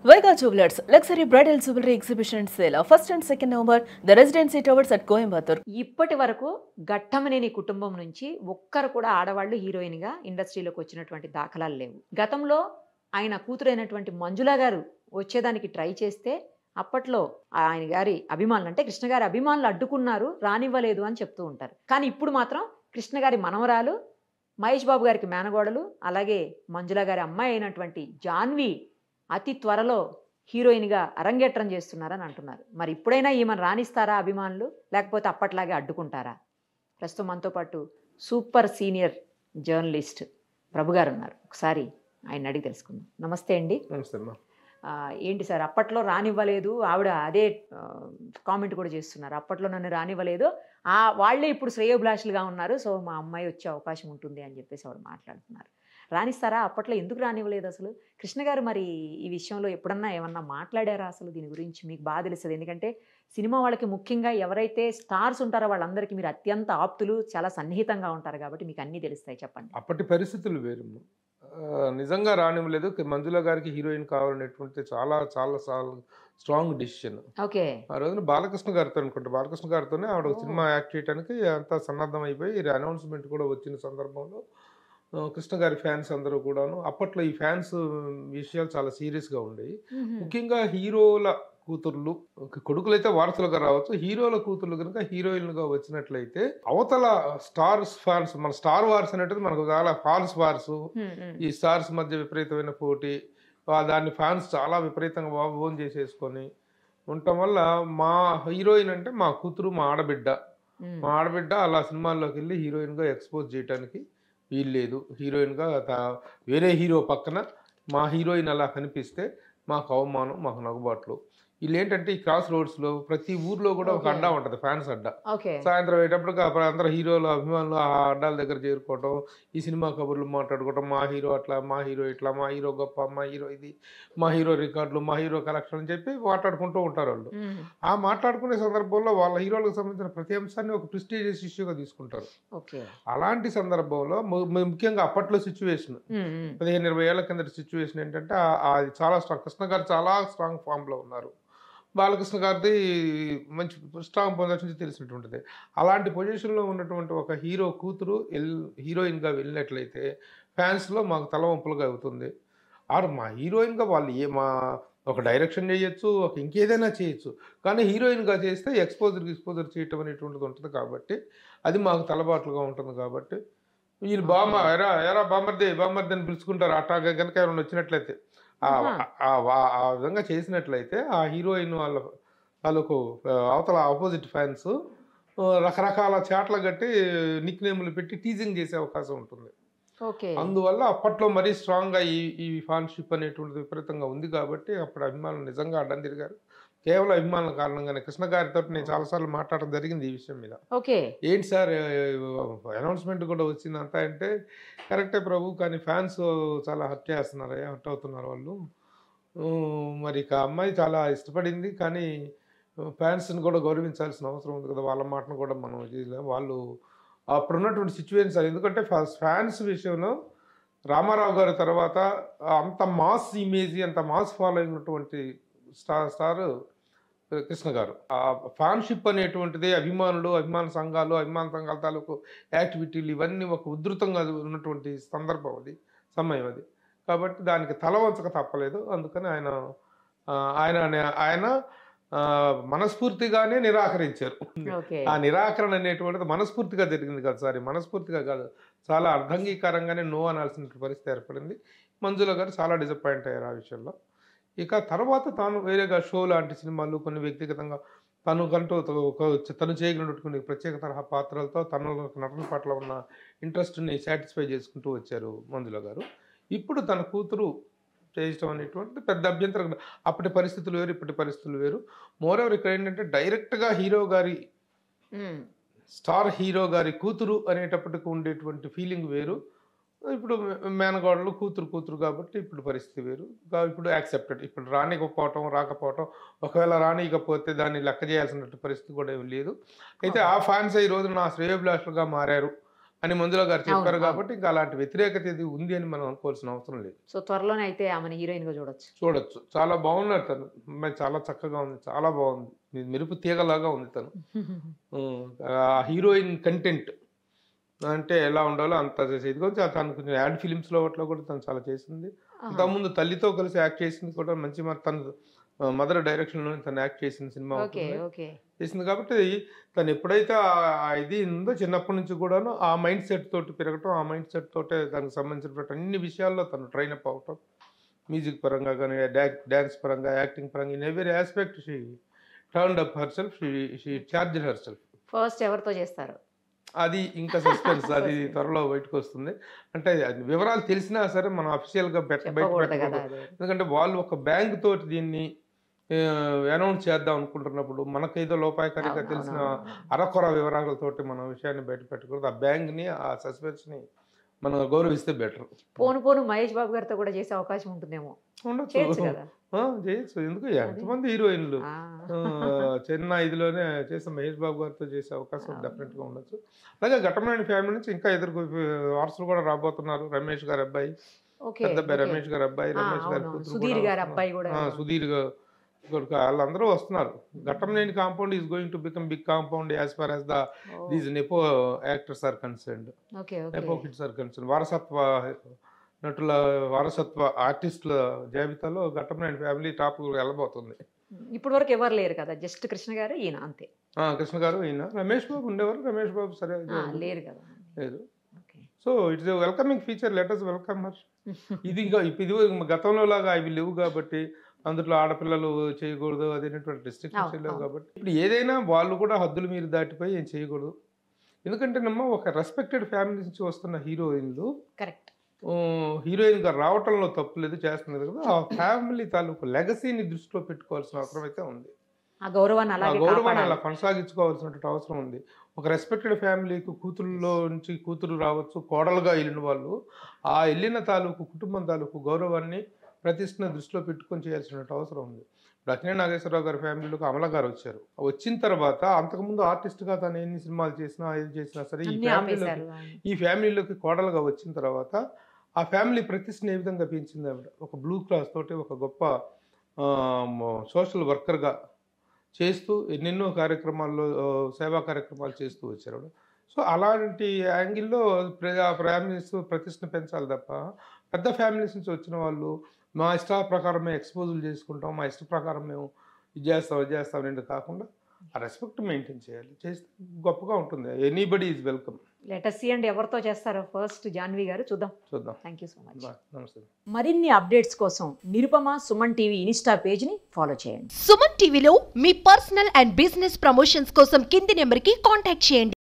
Vega Jewelers Luxury Bridal Jewelry Exhibition Sale first and second November, the Residency Towers at Coimbatore. ఇప్పటి వరకు ఘట్టమనేని కుటుంబం నుంచి ఒక్కరు కూడా ఆడవాళ్ళు హీరోయిన్ గా ఇండస్ట్రీలోకి వచ్చినటువంటి దాఖలాలు లేవు. గతంలో ఆయన కూతురైనటువంటి మంజుల గారు వచ్చేదానికి ట్రై చేస్తే అప్పట్లో ఆయన గారి అభిమానులు అంటే కృష్ణ గారి అభిమానులు అడ్డుకున్నారు, రానివ్వలేదు అని చెప్తూ ఉంటారు. కానీ ఇప్పుడు మాత్రం కృష్ణ గారి మనవరాలు, మహేష్ బాబు గారికి మేనగోడలు, అలాగే మంజుల గారి అమ్మాయి అయినటువంటి జాన్వి అతి త్వరలో హీరోయిన్గా అరంగేట్రం చేస్తున్నారని అంటున్నారు. మరి ఇప్పుడైనా ఈమెను రాణిస్తారా అభిమానులు, లేకపోతే అప్పట్లాగే అడ్డుకుంటారా? ప్రస్తుతం మనతో పాటు సూపర్ సీనియర్ జర్నలిస్ట్ ప్రభు గారు ఉన్నారు. ఒకసారి ఆయన అడిగి తెలుసుకుందాం. నమస్తే అండి. నమస్తే అమ్మా. ఏంటి సార్, అప్పట్లో రానివ్వలేదు, ఆవిడ అదే కామెంట్ కూడా చేస్తున్నారు, అప్పట్లో నన్ను రానివ్వలేదు, వాళ్ళే ఇప్పుడు శ్రేయోభిలాషులుగా ఉన్నారు, సో మా అమ్మాయి వచ్చే అవకాశం ఉంటుంది అని చెప్పేసి ఆవిడ మాట్లాడుతున్నారు. రాణిస్తారా? అప్పట్లో ఎందుకు రానివ్వలేదు అసలు? కృష్ణ గారు మరి ఈ విషయంలో ఎప్పుడన్నా ఏమన్నా మాట్లాడారా అసలు? దీని గురించి మీకు బాగా తెలుస్తుంది, ఎందుకంటే సినిమా వాళ్ళకి ముఖ్యంగా ఎవరైతే స్టార్స్ ఉంటారో వాళ్ళందరికీ మీరు అత్యంత ఆప్తులు, చాలా సన్నిహితంగా ఉంటారు కాబట్టి మీకు అన్నీ తెలుస్తాయి. చెప్పండి. అప్పటి పరిస్థితులు వేరు. నిజంగా రానివ్వలేదు. మంజుల గారికి హీరోయిన్ కావాలనేటువంటి చాలా చాలా చాలా స్ట్రాంగ్ డిసిషన్. ఓకే. ఆ రోజున బాలకృష్ణ గారితో అనుకుంటా, బాలకృష్ణ గారితోనే ఆవిడ సినిమా యాక్ట్ చేయడానికి అంతా సన్నద్ధం అయిపోయి అనౌన్స్మెంట్ కూడా వచ్చిన సందర్భంలో కృష్ణ గారి ఫ్యాన్స్ అందరూ కూడాను, అప్పట్లో ఈ ఫ్యాన్స్ విషయాలు చాలా సీరియస్గా ఉండేవి. ముఖ్యంగా హీరోల కూతుర్లు, కొడుకులైతే వారసులుగా రావచ్చు, హీరోల కూతుర్లు కనుక హీరోయిన్లుగా వచ్చినట్లయితే అవతల స్టార్స్ ఫ్యాన్స్, మన స్టార్ వార్స్ అనేటిది మనకు చాలా ఫాల్స్ వార్స్, ఈ స్టార్స్ మధ్య విపరీతమైన పోటీ, దాన్ని ఫ్యాన్స్ చాలా విపరీతంగా ఓన్ చేసేసుకొని ఉండటం వల్ల మా హీరోయిన్ అంటే మా కూతురు, మా ఆడబిడ్డ అలా సినిమాల్లోకి వెళ్ళి హీరోయిన్గా ఎక్స్పోజ్ చేయడానికి వీల్లేదు. హీరోయిన్గా వేరే హీరో పక్కన మా హీరోయిన్ అలా కనిపిస్తే మాకు అవమానం, మాకు నగుబాట్లు. వీళ్ళు ఏంటంటే ఈ క్రాస్ రోడ్స్లో ప్రతి ఊర్లో కూడా ఒక అడ్డా ఉంటుంది, ఫ్యాన్స్ అడ్డా. సాయంత్రం అయ్యేటప్పటికి అందరు హీరోల అభిమానులు ఆ అడ్డాల దగ్గర చేరుకోవటం, ఈ సినిమా కబుర్లు మాట్లాడుకోవటం, మా హీరో అట్లా, మా హీరో ఇట్లా, మా హీరో గొప్ప, మా హీరో ఇది, మా హీరో రికార్డులు, మా హీరో కలెక్షన్ అని చెప్పి మాట్లాడుకుంటూ ఉంటారు వాళ్ళు. ఆ మాట్లాడుకునే సందర్భంలో వాళ్ళ హీరోలకు సంబంధించిన ప్రతి అంశాన్ని ఒక ప్రెస్టీజియస్ ఇష్యూగా తీసుకుంటారు. అలాంటి సందర్భంలో ముఖ్యంగా అప్పట్లో సిచ్యువేషన్ 15-20 ఏళ్ల కింద సిచ్యువేషన్ ఏంటంటే అది చాలా స్ట్రాంగ్. కృష్ణ గారు చాలా స్ట్రాంగ్ ఫామ్లో ఉన్నారు, బాలకృష్ణ గారిది మంచి స్ట్రాంగ్ పొజిషన్ తెలిసినటువంటిది. అలాంటి పొజిషన్లో ఉన్నటువంటి ఒక హీరో కూతురు హీరోయిన్గా వెళ్ళినట్లయితే ఫ్యాన్స్లో మాకు తలవంపులుగా అవుతుంది. మా హీరోయిన్గా వాళ్ళు మా ఒక డైరెక్షన్ చేయొచ్చు, ఒక ఇంకేదైనా చేయొచ్చు, కానీ హీరోయిన్గా చేస్తే ఎక్స్పోజర్ చేయటం అనేటువంటిది ఉంటుంది కాబట్టి అది మాకు తలబాట్లుగా ఉంటుంది. కాబట్టి వీళ్ళు ఎరా బామర్ది అని పిలుచుకుంటారు. అట్లా కనుక ఎవరైనా వచ్చినట్లయితే ఆ విధంగా చేసినట్లయితే ఆ హీరోయిన్ వాళ్ళకు అవతల ఆపోజిట్ ఫ్యాన్స్ రకరకాల చాట్ల కట్టి నిక్ నేమ్లు పెట్టి టీజింగ్ చేసే అవకాశం ఉంటుంది. అందువల్ల అప్పట్లో మరీ స్ట్రాంగ్గా ఈ ఫ్యాన్షిప్ అనేటువంటిది విపరీతంగా ఉంది కాబట్టి అప్పుడు అభిమానులు నిజంగా అడ్డం తిరిగారు. కేవలం అభిమానుల కారణంగానే కృష్ణ గారితో నేను చాలాసార్లు మాట్లాడడం జరిగింది ఈ విషయం మీద. ఏంటి సార్ అనౌన్స్మెంట్ కూడా వచ్చిందంతా అంటే, కరెక్టే ప్రభు, కానీ ఫ్యాన్స్ చాలా హర్ట్ అవుతున్నారు వాళ్ళు. మరి ఇక అమ్మాయి చాలా ఇష్టపడింది, కానీ ఫ్యాన్స్ని కూడా గౌరవించాల్సిన అవసరం ఉంది కదా, వాళ్ళ మాటను కూడా మనం చేయలేము. వాళ్ళు అప్పుడున్నటువంటి సిచ్యువేషన్స్, ఎందుకంటే ఫ్యాన్స్ విషయంలో రామారావు గారి తర్వాత అంత మాస్ ఇమేజ్, అంత మాస్ ఫాలోయింగ్ ఉన్నటువంటి స్టార్ కృష్ణ గారు. ఆ ఫ్యాన్షిప్ అనేటువంటిది అభిమాన సంఘాల తాలూకు యాక్టివిటీలు ఇవన్నీ ఒక ఉధృతంగా ఉన్నటువంటి సందర్భం అది, సమయం అది. కాబట్టి దానికి తల వంచక తప్పలేదు. అందుకని ఆయన మనస్ఫూర్తిగానే నిరాకరించారు. ఆ నిరాకరణ అనేటువంటిది మనస్ఫూర్తిగా జరిగింది కదా సార్, మనస్ఫూర్తిగా కాదు, చాలా అర్ధంగీకారంగానే నో అనాల్సిన పరిస్థితి ఏర్పడింది. మంజుల గారు చాలా డిసప్పాయింట్ అయ్యారు ఆ విషయంలో. ఇక తర్వాత తాను వేరేగా షో లాంటి సినిమాలు, కొన్ని వ్యక్తిగతంగా తను చేయగలిగినటువంటి ప్రత్యేక తరహా పాత్రలతో తన నటన పట్ల ఉన్న ఇంట్రెస్ట్ని సాటిస్ఫై చేసుకుంటూ వచ్చారు మంజుల గారు. ఇప్పుడు తన కూతురు చేయటం అనేటువంటి పెద్ద అభ్యంతరం. అప్పటి పరిస్థితులు వేరు, ఇప్పటి పరిస్థితులు వేరు. మోరెవర్ ఇక్కడ ఏంటంటే డైరెక్ట్గా స్టార్ హీరో గారి కూతురు అనేటప్పటికి ఉండేటువంటి ఫీలింగ్ వేరు. ఇప్పుడు మేనగోడలు కూతురు కాబట్టి ఇప్పుడు పరిస్థితి వేరు. ఇప్పుడు యాక్సెప్టెడ్. ఇప్పుడు రాకపోవటం, ఒకవేళ రానియకపోతే దాన్ని లెక్క చేయాల్సిన పరిస్థితి కూడా ఏమి లేదు. అయితే ఆ ఫ్యాన్స్ ఈ రోజు నా శ్రేయోభిలాషులుగా మారారు అని మంజుల గారు చెప్పారు అవును. కాబట్టి ఇంకా అలాంటి వ్యతిరేకత ఇది ఉంది అని మనం అనుకోవాల్సిన అవసరం లేదు. సో త్వరలోనే అయితే ఆమెను హీరోయిన్ గా చూడొచ్చు. చూడొచ్చు. చాలా బాగున్నారు తను. అమ్మాయి చాలా చక్కగా ఉంది. చాలా బాగుంది. మెరుపు తీగలాగా ఉంది తను. ఆ హీరోయిన్ కంటెంట్ అంటే ఎలా ఉండాలో అంత చేసేది. కొంచెం తను కొంచెం యాడ్ ఫిలిమ్స్లో వాటిలో కూడా తను చాలా చేసింది. అంతకుముందు తల్లితో కలిసి యాక్ట్ చేసింది కూడా మంచి తను మదర్ డైరెక్షన్లో తను యాక్ట్ చేసిన సినిమా చేసింది. కాబట్టి తను ఎప్పుడైతే ఇది ఉందో చిన్నప్పటి నుంచి కూడాను ఆ మైండ్ సెట్ తోటి పెరగటం, ఆ మైండ్ సెట్ తోటే దానికి సంబంధించినటువంటి అన్ని విషయాల్లో తను ట్రైన్ అప్ అవటం, మ్యూజిక్ పరంగా కానీ డ్యాన్స్ పరంగా, యాక్టింగ్ పరంగా, in every aspect she turned up her self, she charged her self. First ఎవరితో చేస్తారు అది ఇంకా సస్పెన్స్. అది త్వరలో బయటకు వస్తుంది. అంటే వివరాలు తెలిసినా సరే మనం అఫీషియల్గా బయట, ఎందుకంటే వాళ్ళు ఒక బ్యాంక్ తోటి దీన్ని అనౌన్స్ చేద్దాం అనుకుంటున్నప్పుడు మనకేదో లోపాయకారిగా తెలిసిన అరకొర వివరాలతోటి మనం విషయాన్ని బయట పెట్టకూడదు. ఆ బ్యాంక్ని, ఆ సస్పెన్స్ని మనం గౌరవిస్తే బెటర్. పోను మహేష్ బాబు గారితో కూడా చేసే అవకాశం ఉంటుందేమో. చేయొచ్చు. ఎందుకు ఎంతమంది హీరోయిన్లు చిన్న ఇదిలోనే చేసే మహేష్ బాబు గారితో చేసే అవకాశం డెఫినెట్గా ఉండొచ్చు. అలాగే ఘట్టమనేని ఫ్యామిలీ నుంచి ఇంకా ఇద్దరు వారసులు కూడా రాబోతున్నారు. రమేష్ గారి అబ్బాయి, పెద్ద అబ్బాయి రమేష్ గారి అబ్బాయి, రమేష్ గారి కూతురు, సుధీర్ కొడుకు, వాళ్ళందరూ వస్తున్నారు. Ghattamaneni compound is going to become big compound as far as these nepo actors are concerned, nepo kids are concerned. వారసత్వ నటుల, వారసత్వ ఆర్టిస్టుల జాబితాలో ఘట్టమనేని ఫ్యామిలీ టాప్ వెళ్ళబోతుంది. ఇప్పటి వరకు ఎవరు లేరు కదా, జస్ట్ కృష్ణ గారు, ఈయన అంతే. కృష్ణ గారు, ఈయన రమేష్ బాబు ఉండేవారు. రమేష్ బాబు సరే లేరు కదా, లేదు. So it's a welcoming feature, let us welcome her. ఇది గతంలో లాగా అవి లేవు కాబట్టి, అందులో ఆడపిల్లలు చేయకూడదు అదేనటువంటి రిస్ట్రిక్షన్స్ లేవు కాబట్టి ఇప్పుడు ఏదైనా వాళ్ళు కూడా హద్దులు మీరు దాటిపోయి ఏం చేయకూడదు. ఎందుకంటే ఒక రెస్పెక్టెడ్ ఫ్యామిలీ నుంచి వస్తున్న హీరోయిన్లు కరెక్ట్ హీరోయిన్గా రావటంలో తప్పు లేదు, చేస్తున్నారు కదా. ఆ ఫ్యామిలీ తాలూకు లెగసీని దృష్టిలో పెట్టుకోవాల్సిన అవసరం అయితే ఉంది. ఆ గౌరవాన్ని అలా కొనసాగించుకోవాల్సినటువంటి అవసరం ఉంది. ఒక రెస్పెక్టెడ్ ఫ్యామిలీకి కూతురులో నుంచి కూతురు రావచ్చు, కోడలుగా వెళ్ళిన వాళ్ళు ఆ వెళ్ళిన తాలూకు కుటుంబం తాలూకు గౌరవాన్ని, ప్రతిష్టను దృష్టిలో పెట్టుకొని చేయాల్సిన అవసరం ఉంది. ఇప్పుడు అక్కినేని నాగేశ్వరరావు గారి ఫ్యామిలీలోకి అమల గారు వచ్చారు. వచ్చిన తర్వాత అంతకుముందు ఆర్టిస్ట్గా తను ఎన్ని సినిమాలు చేసినా ఏది చేసినా సరే ఈ ఫ్యామిలీలోకి కోడలుగా వచ్చిన తర్వాత ఆ ఫ్యామిలీ ప్రతిష్టను ఏ విధంగా పెంచింది ఆవిడ. ఒక బ్లూ క్లాస్ తోటి ఒక గొప్ప సోషల్ వర్కర్గా చేస్తూ ఎన్నెన్నో కార్యక్రమాల్లో సేవా కార్యక్రమాలు చేస్తూ వచ్చారు ఆవిడ. సో అలాంటి యాంగిల్లో ఫ్యామిలీస్ ప్రతిష్టను పెంచాలి తప్ప పెద్ద ఫ్యామిలీస్ నుంచి వచ్చిన వాళ్ళు మా ఇష్ట ప్రకారం మేము ఎక్స్పోజులు చేసుకుంటాం, మా ఇష్ట ప్రకారం మేము ఇది చేస్తాం అనేది కాకుండా ఆ రెస్పెక్ట్ మెయింటైన్ చేయాలి. చేస్తే గొప్పగా ఉంటుంది. Anybody is welcome. Let us see and ఎవరితో చేస్తారో ఫస్ట్ జాన్వి గారు చూద్దాం. Thank you so much. నమస్తే. మరిన్ని అప్డేట్స్ కోసం నిరుపమ సుమన్ టీవీ ఇన్స్టా పేజ్ని ఫాలో చేయండి. సుమన్ టీవీలో మీ పర్సనల్ అండ్ బిజినెస్ ప్రమోషన్స్ కోసం కింది నెంబర్కి కాంటాక్ట్ చేయండి.